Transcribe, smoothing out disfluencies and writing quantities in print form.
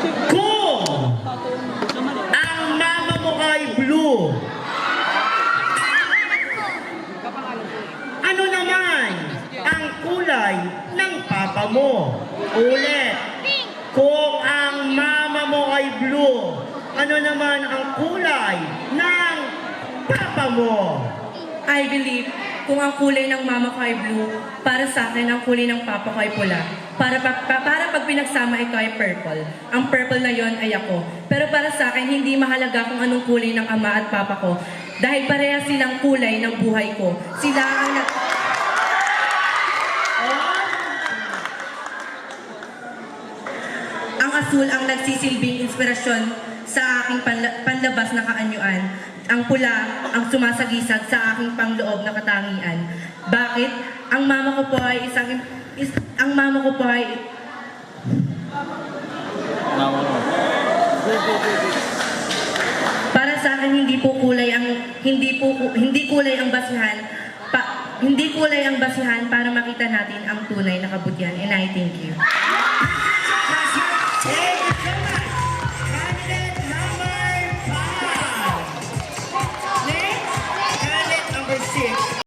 Kung ang mama mo ay blue, ano naman ang kulay ng papa mo? Ulit. Kung ang mama mo ay blue, ano naman ang kulay ng papa mo? I believe kung ang kulay ng mama ko ay blue, para sa akin ang kulay ng papa ko ay pula. Para pag pinagsama ito ay purple. Ang purple na yon ay ako. Pero para sa akin, hindi mahalaga kung anong kulay ng ama at papa ko. Dahil pareha silang kulay ng buhay ko. Sila ang Ang asul ang nagsisilbing inspirasyon sa aking panlabas na kaanyuan. Ang pula ang sumasagisag sa aking pangloob na katangian. Bakit? Ang mama ko po ay para sa akin hindi kulay ang basihan para makita natin ang tunay na kabutihan. And I thank you.